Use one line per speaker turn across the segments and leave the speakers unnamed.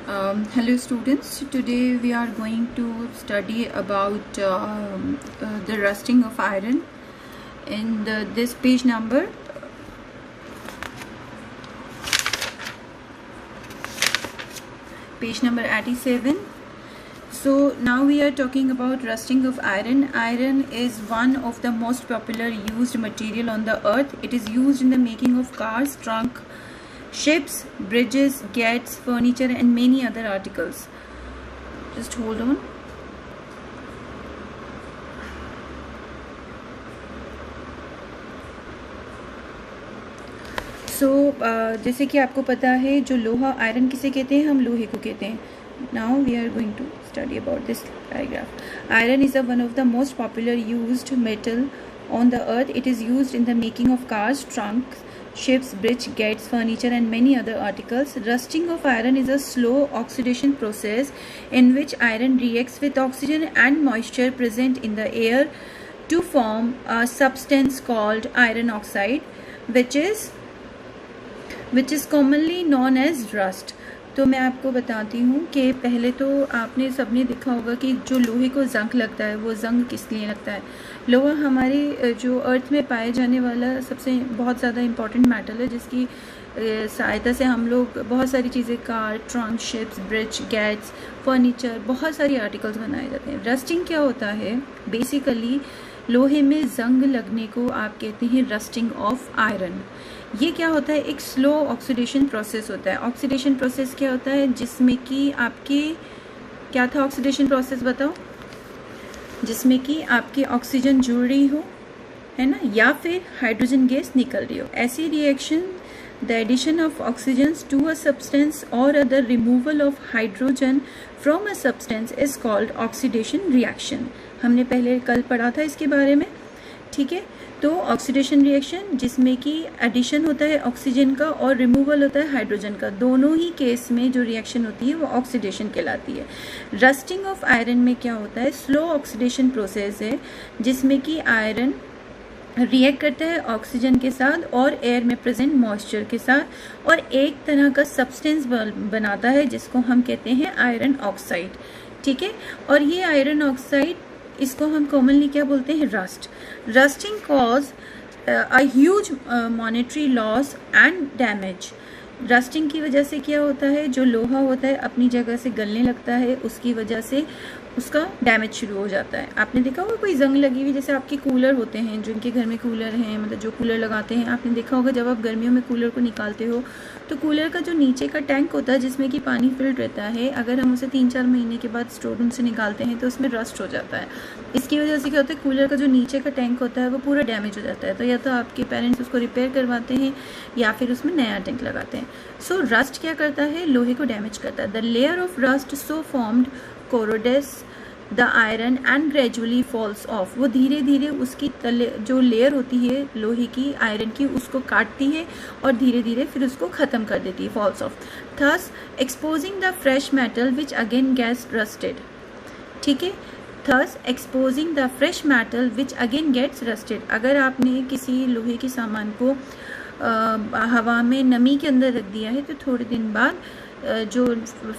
Hello students, today we are going to study about the rusting of iron in this page number 87. So now we are talking about rusting of iron. Iron is one of the most popular used material on the earth. It is used in the making of cars, trunk, ships, bridges, gates, furniture and many other articles. Just hold on. जैसे कि आपको पता है जो लोहा iron किसे कहते हैं, हम लोहे को कहते हैं. Now we are going to study about this paragraph. Iron is one of the most popular used metal on the earth. It is used in the making of cars, trunks, ships, bridge, gates, furniture and many other articles. Rusting of iron is a slow oxidation process in which iron reacts with oxygen and moisture present in the air to form a substance called iron oxide, which is commonly known as rust. तो मैं आपको बताती हूँ कि पहले तो आपने सबने देखा होगा कि जो लोहे को जंग लगता है, वो जंग किस लिए लगता है. लोहा हमारे जो अर्थ में पाए जाने वाला सबसे बहुत ज़्यादा इम्पॉर्टेंट मेटल है, जिसकी सहायता से हम लोग बहुत सारी चीज़ें, car, trunk, ships, bridge, gates, furniture, बहुत सारी आर्टिकल्स बनाए जाते हैं. रस्टिंग क्या होता है? बेसिकली लोहे में जंग लगने को आप कहते हैं रस्टिंग ऑफ आयरन. ये क्या होता है? एक स्लो ऑक्सीडेशन प्रोसेस होता है. ऑक्सीडेशन प्रोसेस क्या होता है? जिसमें कि आपके क्या था ऑक्सीडेशन प्रोसेस बताओ? जिसमें कि आपकी ऑक्सीजन जुड़ रही हो, है ना, या फिर हाइड्रोजन गैस निकल रही हो. ऐसी reaction, the addition of oxygen to a substance और the removal of hydrogen from a substance is called oxidation reaction. हमने पहले कल पढ़ा था इसके बारे में, ठीक है. तो ऑक्सीडेशन रिएक्शन जिसमें कि एडिशन होता है ऑक्सीजन का और रिमूवल होता है हाइड्रोजन का, दोनों ही केस में जो रिएक्शन होती है वो ऑक्सीडेशन कहलाती है. रस्टिंग ऑफ आयरन में क्या होता है? स्लो ऑक्सीडेशन प्रोसेस है जिसमें कि आयरन रिएक्ट करता है ऑक्सीजन के साथ और एयर में प्रेजेंट मॉइस्चर के साथ और एक तरह का सब्सटेंस बनाता है जिसको हम कहते हैं आयरन ऑक्साइड, ठीक है. और ये आयरन ऑक्साइड, इसको हम कॉमनली क्या बोलते हैं? Rust. Rusting cause a huge monetary loss and damage. Rusting की वजह से क्या होता है? जो लोहा होता है अपनी जगह से गलने लगता है, उसकी वजह से उसका डैमेज शुरू हो जाता है. आपने देखा होगा कोई जंग लगी हुई, जैसे आपके कूलर होते हैं, जिनके घर में कूलर हैं, मतलब जो कूलर लगाते हैं, आपने देखा होगा जब आप गर्मियों में कूलर को निकालते हो तो कूलर का जो नीचे का टैंक होता है जिसमें कि पानी फिल्ड रहता है, अगर हम उसे 3-4 महीने के बाद स्टोर रूम से निकालते हैं तो उसमें रस्ट हो जाता है. इसकी वजह से क्या होता है? कूलर का जो नीचे का टैंक होता है वो पूरा डैमेज हो जाता है. तो या तो आपके पेरेंट्स उसको रिपेयर करवाते हैं या फिर उसमें नया टैंक लगाते हैं. सो रस्ट क्या करता है? लोहे को डैमेज करता है. The layer of rust so formed corrodes the iron and gradually falls off. वो धीरे धीरे उसकी जो लेयर होती है लोहे की, आयरन की, उसको काटती है और धीरे धीरे फिर उसको ख़त्म कर देती है, falls off. Thus exposing the fresh metal which again gets rusted, ठीक है. Thus exposing the fresh metal which again gets rusted. अगर आपने किसी लोहे के सामान को हवा में नमी के अंदर रख दिया है तो थोड़े दिन बाद जो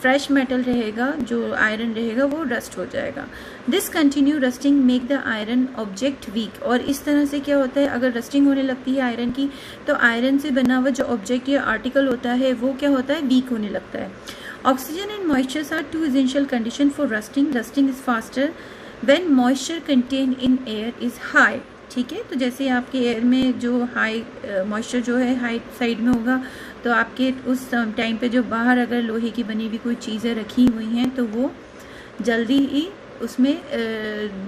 फ्रेश मेटल रहेगा, जो आयरन रहेगा, वो रस्ट हो जाएगा. This continue rusting make the iron object weak. और इस तरह से क्या होता है? अगर रस्टिंग होने लगती है आयरन की तो आयरन से बना हुआ जो ऑब्जेक्ट या आर्टिकल होता है वो क्या होता है? वीक होने लगता है. Oxygen and moistures are two essential condition for rusting. Rusting is faster when moisture content in air is high, ठीक है. तो जैसे आपके एयर में जो हाई मॉइस्चर जो है हाई साइड में होगा, तो आपके उस टाइम पे जो बाहर अगर लोहे की बनी हुई कोई चीज़ें रखी हुई हैं तो वो जल्दी ही उसमें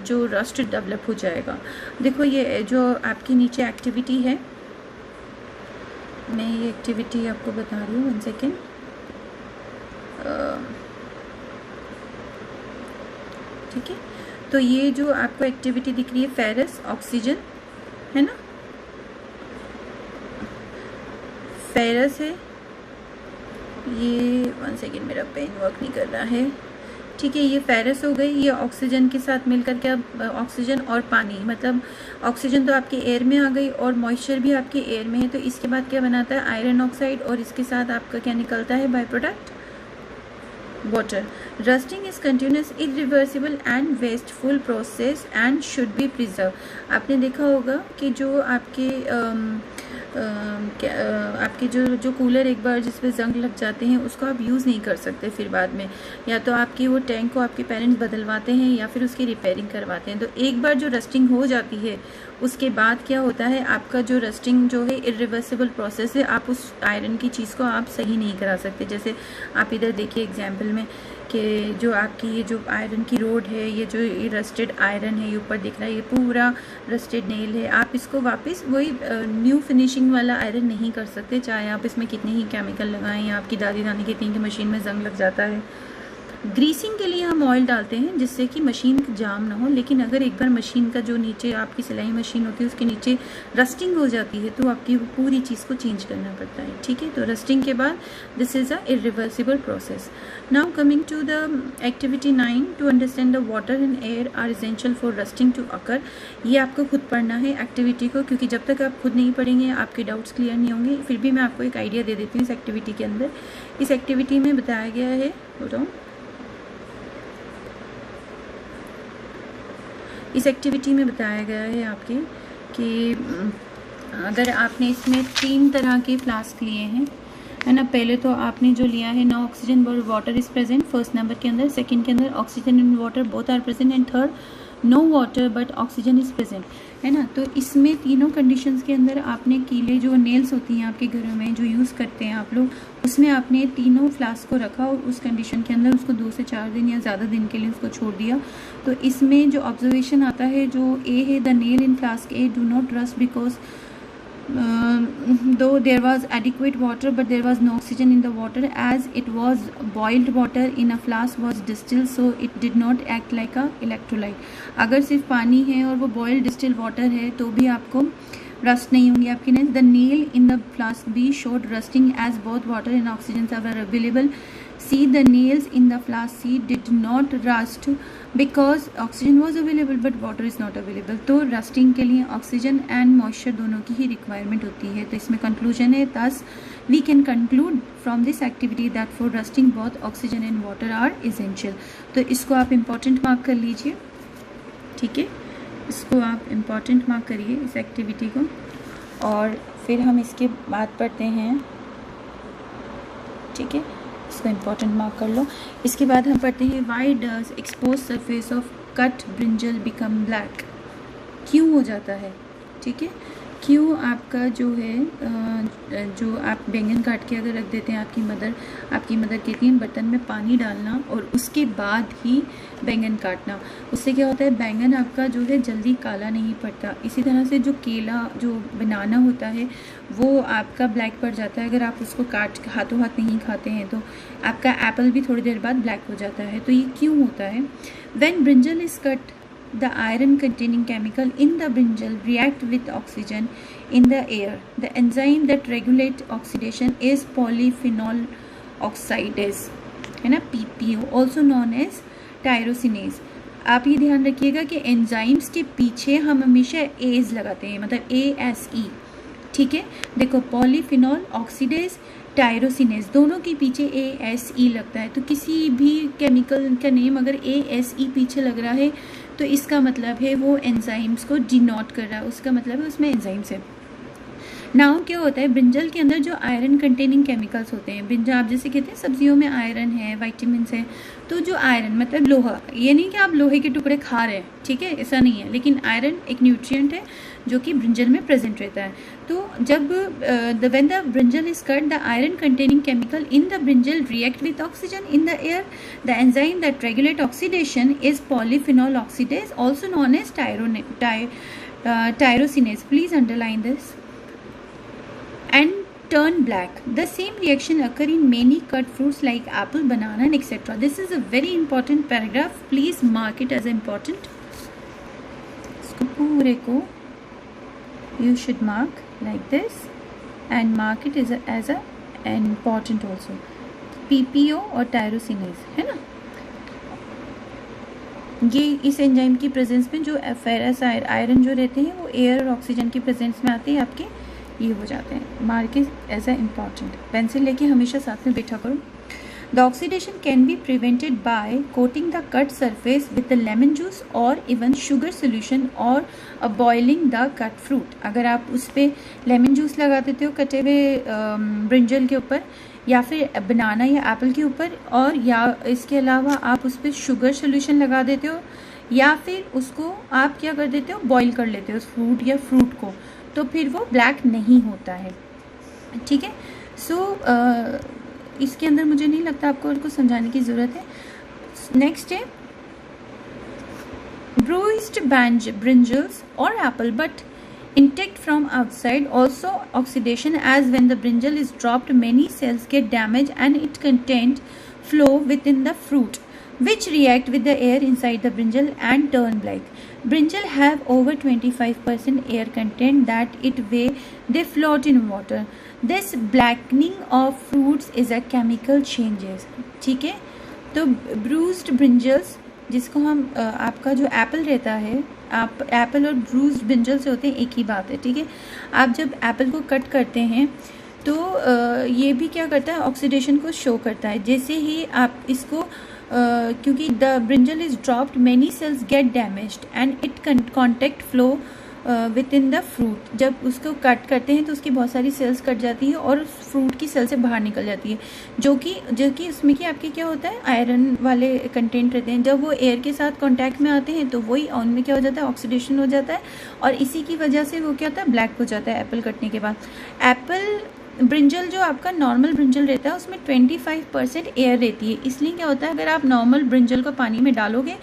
जो रस्ट डेवलप हो जाएगा. देखो ये जो आपकी नीचे एक्टिविटी है, मैं ये एक्टिविटी आपको बता रही हूँ. 1 सेकेंड. ठीक है. तो ये जो आपको एक्टिविटी दिख रही है, फेरस, ऑक्सीजन, है ना, फेरस है ये. 1 सेकेंड, मेरा पेन वर्क नहीं कर रहा है, ठीक है. ये फेरस हो गई. ये ऑक्सीजन के साथ मिलकर क्या, ऑक्सीजन और पानी, मतलब ऑक्सीजन तो आपके एयर में आ गई और मॉइस्चर भी आपके एयर में है, तो इसके बाद क्या बनाता है? Iron oxide. और इसके साथ आपका क्या निकलता है by product? water. Rusting is continuous, irreversible and wasteful process and should be preserved. आपने देखा होगा कि जो आपके जो कूलर एक बार जिस पे जंग लग जाते हैं उसको आप यूज़ नहीं कर सकते फिर बाद में, या तो आपकी वो टैंक को आपके पेरेंट्स बदलवाते हैं या फिर उसकी रिपेयरिंग करवाते हैं। तो एक बार जो रस्टिंग हो जाती है उसके बाद क्या होता है, आपका जो रस्टिंग जो है इरिवर्सिबल प्रोसेस है, आप उस आयरन की चीज़ को आप सही नहीं करा सकते। जैसे आप इधर देखिए एग्जाम्पल में कि जो आपकी ये जो आयरन की रोड है, ये जो ये रस्टेड आयरन है, ये ऊपर दिख रहा है, ये पूरा रस्टेड नेल है। आप इसको वापस वही न्यू फिनिशिंग वाला आयरन नहीं कर सकते, चाहे आप इसमें कितने ही केमिकल लगाएं, या आपकी दादी नानी कहती हैं कि मशीन में जंग लग जाता है। ग्रीसिंग के लिए हम ऑयल डालते हैं जिससे कि मशीन जाम ना हो, लेकिन अगर एक बार मशीन का जो नीचे आपकी सिलाई मशीन होती है उसके नीचे रस्टिंग हो जाती है तो आपकी पूरी चीज़ को चेंज करना पड़ता है। ठीक है, तो रस्टिंग के बाद this is a irreversible process. Now coming to the activity 9, to understand the water and air are essential for rusting to occur. ये आपको खुद पढ़ना है एक्टिविटी को, क्योंकि जब तक आप खुद नहीं पढ़ेंगे आपके डाउट्स क्लियर नहीं होंगे। फिर भी मैं आपको एक आइडिया दे देती हूँ इस एक्टिविटी के अंदर। इस एक्टिविटी में बताया गया है, बताओ, इस एक्टिविटी में बताया गया है आपके कि अगर आपने इसमें 3 तरह के फ्लास्क लिए हैं, है ना। पहले तो आपने जो लिया है no oxygen but water is present first number के अंदर, सेकंड के अंदर oxygen and water both are present, and third no water but oxygen is present, है ना। तो इसमें तीनों कंडीशंस के अंदर आपने कीले जो नेल्स होती हैं आपके घरों में जो यूज़ करते हैं आप लोग, उसमें आपने तीनों फ्लास्क को रखा और उस कंडीशन के अंदर उसको 2 से 4 दिन या ज़्यादा दिन के लिए उसको छोड़ दिया। तो इसमें जो ऑब्जर्वेशन आता है, जो ए है, the nail in flask A do not rust because though there was adequate water but there was no oxygen in the water, as it was boiled water in a flask was distilled so it did not act like a electrolyte। अगर सिर्फ पानी है और वो boiled distilled water है तो भी आपको रस्ट नहीं होंगी आपकी nails. The nail in the flask be showed rusting as both water and oxygen are available. See, the nails in the flask C did not rust because oxygen was available but water is not available। तो rusting के लिए oxygen and moisture दोनों की ही requirement होती है। तो इसमें conclusion है, thus we can conclude from this activity that for rusting both oxygen and water are essential। तो इसको आप इम्पोर्टेंट मार्क कर लीजिए, ठीक है, इसको आप इम्पोर्टेंट मार्क करिए इस एक्टिविटी को। और फिर हम इसके बाद पढ़ते हैं, ठीक है, इसको इम्पोर्टेंट मार्क कर लो। इसके बाद हम पढ़ते हैं why does expose surface of cut brinjal become black. क्यों हो जाता है, ठीक है, क्यों आपका जो है जो आप बैंगन काट के अगर रख देते हैं, आपकी मदर कहती हैं बर्तन में पानी डालना और उसके बाद ही बैंगन काटना, उससे क्या होता है बैंगन आपका जो है जल्दी काला नहीं पड़ता। इसी तरह से जो केला जो बनाना होता है वो आपका ब्लैक पड़ जाता है अगर आप उसको काट हाथों हाथ नहीं खाते हैं, तो आपका एप्पल भी थोड़ी देर बाद ब्लैक हो जाता है। तो ये क्यों होता है? When brinjal is cut, the iron containing chemical in the brinjal react with oxygen in the air. The enzyme that regulate oxidation is polyphenol oxidase, है ना, PPO, also known as tyrosinase। आप ये ध्यान रखिएगा कि एंजाइम्स के पीछे हम हमेशा एज लगाते हैं, मतलब ASE, ठीक है। देखो पॉलीफिनॉल ऑक्सीडेज टायरोसिनेज दोनों के पीछे ASE लगता है। तो किसी भी केमिकल का नेम अगर ASE पीछे लग रहा है तो इसका मतलब है वो एंजाइम्स को डिनोट कर रहा है, उसका मतलब है उसमें एंजाइम्स है। नाउ क्या होता है ब्रिंजल के अंदर जो आयरन कंटेनिंग केमिकल्स होते हैं, ब्रिंजल आप जैसे कहते हैं सब्जियों में आयरन है, वाइटामिन्स है, तो जो आयरन मतलब लोहा, ये नहीं कि आप लोहे के टुकड़े खा रहे हैं, ठीक है, ऐसा नहीं है, लेकिन आयरन एक न्यूट्रिएंट है जो कि ब्रिंजल में प्रेजेंट रहता है। तो जब when the brinjal is cut, the iron containing chemical in the brinjal react with oxygen in the air. The enzyme that regulate oxidation is polyphenol oxidase, also known as tyrosinase। Please underline this. And turn black. The same reaction occur in many cut fruits like apple, banana and etc. This is a very important paragraph. Please mark it as important. इसको पूरे को you should mark like this and mark it as a important also. PPO और tyrosinase, है ना, ये इस enzyme की presence में जो फेरस आयरन जो रहते हैं वो एयर और ऑक्सीजन की प्रेजेंस में आते हैं, आपके ये हो जाते हैं। Mark is as a important. Pencil लेके हमेशा साथ में बैठा करो। The oxidation can be prevented by coating the cut surface with the lemon juice or even sugar solution or boiling the cut fruit. अगर आप उस पर लेमन जूस लगा देते हो कटे हुए ब्रिंजल के ऊपर या फिर बनाना या एप्पल के ऊपर, और या इसके अलावा आप उस पर शुगर सोल्यूशन लगा देते हो या फिर उसको आप क्या कर देते हो, बॉईल कर लेते हो उस फ्रूट या फ्रूट को, तो फिर वो ब्लैक नहीं होता है। ठीक है। सो इसके अंदर मुझे नहीं लगता आपको और कुछ समझाने की ज़रूरत है। नेक्स्ट है bruised brinjals or apple but intact from outside, also oxidation, as when the brinjal is dropped many cells get damaged and its content flow within the fruit which react with the air inside the brinjal and turn black. Brinjal have over 25% air content that it way they float in water. This blackening of fruits is a chemical changes. ठीक है। तो bruised brinjals, जिसको हम आपका जो Apple रहता है, आप एप्पल और ब्रूस्ड ब्रिंजल से होते हैं एक ही बात है। ठीक है। आप जब एप्पल को कट करते हैं तो ये भी क्या करता है, ऑक्सीडेशन को शो करता है। जैसे ही आप इसको क्योंकि the brinjal is dropped many cells get damaged and it contact flow with in the fruit. जब उसको कट करते हैं तो उसकी बहुत सारी सेल्स कट जाती है और फ्रूट की सेल से बाहर निकल जाती है, जो कि उसमें कि आपके क्या होता है, आयरन वाले कंटेंट रहते हैं। जब वो एयर के साथ कांटेक्ट में आते हैं तो वही उनमें क्या हो जाता है, ऑक्सीडेशन हो जाता है, और इसी की वजह से वो क्या होता है, ब्लैक हो जाता है एप्पल कटने के बाद। एप्पल ब्रिंजल जो आपका नॉर्मल ब्रिंजल रहता है उसमें 25% एयर रहती है, इसलिए क्या होता है, अगर आप नॉर्मल ब्रिंजल को पानी में डालोगे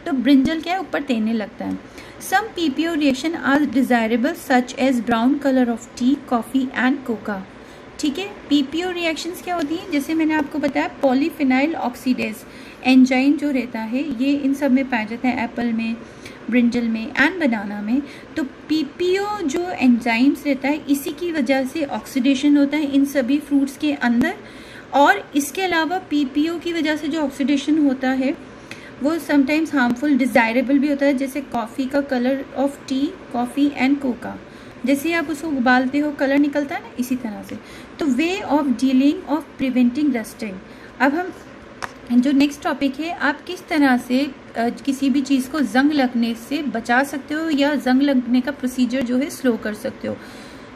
तो ब्रिंजल क्या है, ऊपर तैरने लगता है। Some PPO reaction are desirable such as brown colour of tea, coffee and cocoa. ठीक है। पीपीओ रिएक्शंस क्या होती हैं, जैसे मैंने आपको बताया पॉलीफिनाइल ऑक्सीडेज एंजाइम जो रहता है ये इन सब में पाया जाता है, एप्पल में, ब्रिंजल में एंड बनाना में। तो पीपीओ जो एंजाइम्स रहता है इसी की वजह से ऑक्सीडेशन होता है इन सभी फ्रूट्स के अंदर, और इसके अलावा पीपीओ की वजह से जो ऑक्सीडेशन होता है वो समटाइम्स हार्मफुल डिज़ायरेबल भी होता है, जैसे कॉफ़ी का colour of tea, coffee and Coca, जैसे आप उसको उबालते हो कलर निकलता है ना, इसी तरह से। तो way of dealing of preventing rusting. अब हम जो नेक्स्ट टॉपिक है, आप किस तरह से किसी भी चीज़ को जंग लगने से बचा सकते हो या जंग लगने का प्रोसीजर जो है स्लो कर सकते हो।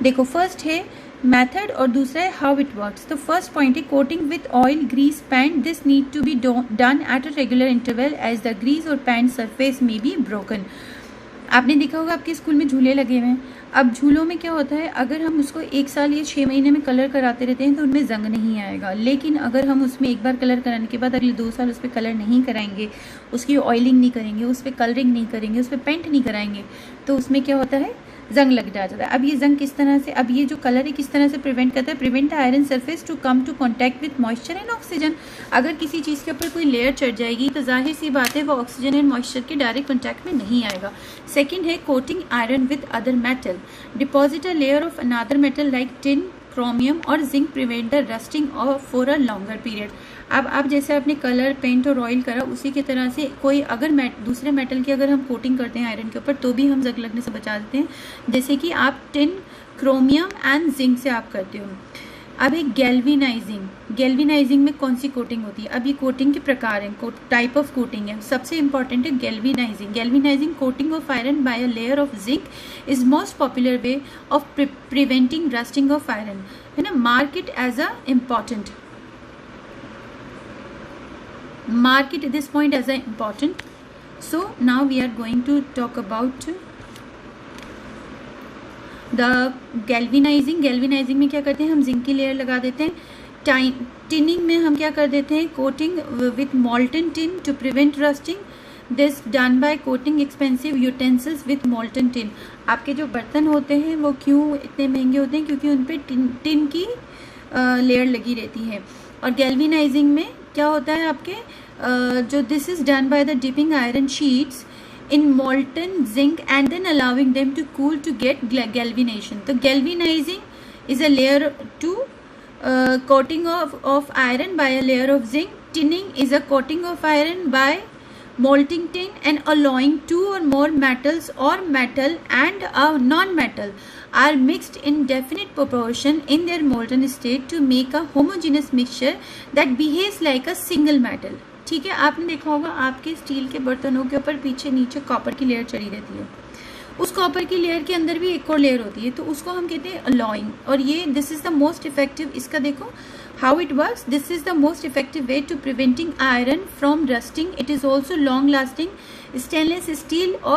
देखो, फर्स्ट है मेथड और दूसरा है हाउ इट वर्क्स। तो फर्स्ट पॉइंट है coating with oil, grease, paint. This need to be done at a regular interval as the grease और पेंट सरफेस में बी ब्रोकन। आपने देखा होगा आपके स्कूल में झूले लगे हुए हैं। अब झूलों में क्या होता है, अगर हम उसको 1 साल या 6 महीने में कलर कराते रहते हैं तो उनमें जंग नहीं आएगा, लेकिन अगर हम उसमें एक बार कलर कराने के बाद अगले 2 साल उस पर कलर नहीं कराएंगे, उसकी ऑयलिंग नहीं करेंगे, उस पर कलरिंग नहीं करेंगे, उस पर पेंट नहीं कराएंगे, तो उसमें क्या होता है, जंग लग जाता है। अब ये जंग किस तरह से, अब ये जो कलर है किस तरह से प्रिवेंट करता है, prevent iron surface to come to contact with moisture and oxygen. अगर किसी चीज़ के ऊपर कोई लेयर चढ़ जाएगी तो जाहिर सी बात है वो ऑक्सीजन एंड मॉइस्चर के डायरेक्ट कॉन्टैक्ट में नहीं आएगा। सेकेंड है coating iron with other metal, deposit a layer of another metal like tin, chromium और zinc, prevent the rusting of for a longer period. अब आप जैसे आपने कलर, पेंट और ऑयल करा, उसी की तरह से कोई अगर दूसरे मेटल की अगर हम कोटिंग करते हैं आयरन के ऊपर तो भी हम जंग लगने से बचा देते हैं, जैसे कि आप टिन, क्रोमियम एंड जिंक से आप करते हो। अब एक गैल्वेनाइजिंग, गैल्वेनाइजिंग में कौन सी कोटिंग होती है, अब ये कोटिंग के प्रकार हैं, टाइप ऑफ कोटिंग है। सबसे इंपॉर्टेंट है galvanizing. Galvanizing coating of iron by a layer of zinc is most popular way of preventing rusting of iron, है ना। Mark it as a important, mark it at this point as a important. So now we are going to talk about the galvanizing. galvanizing में क्या करते हैं, हम zinc की layer लगा देते हैं। टिनिंग में हम क्या कर देते हैं, coating with molten tin to prevent rusting. This done by coating expensive utensils with molten tin. आपके जो बर्तन होते हैं वो क्यों इतने महंगे होते हैं, क्योंकि उन पर टिन की लेयर लगी रहती है। और गैल्वेनाइजिंग में क्या होता है आपके जो this is done by the dipping iron sheets in molten zinc and then allowing them to cool to get galvanization. तो galvanizing is a layer to coating of iron by a layer of zinc. Tinning is a coating of iron by molting tin and alloying two or more metals or metal and a non-metal are mixed in definite proportion in their molten state to make a homogeneous mixture that behaves like a single metal. ठीक है, आपने देखा होगा आपके steel के बर्तनों के ऊपर पीछे नीचे कॉपर की लेयर चढ़ी रहती है, उस कॉपर की लेयर के अंदर भी एक और लेयर होती है, तो उसको हम कहते हैं अलॉइंग. और ये this is the most effective, इसका देखो how it works. This is the most effective way to preventing iron from rusting. It is also long lasting. Stainless steel और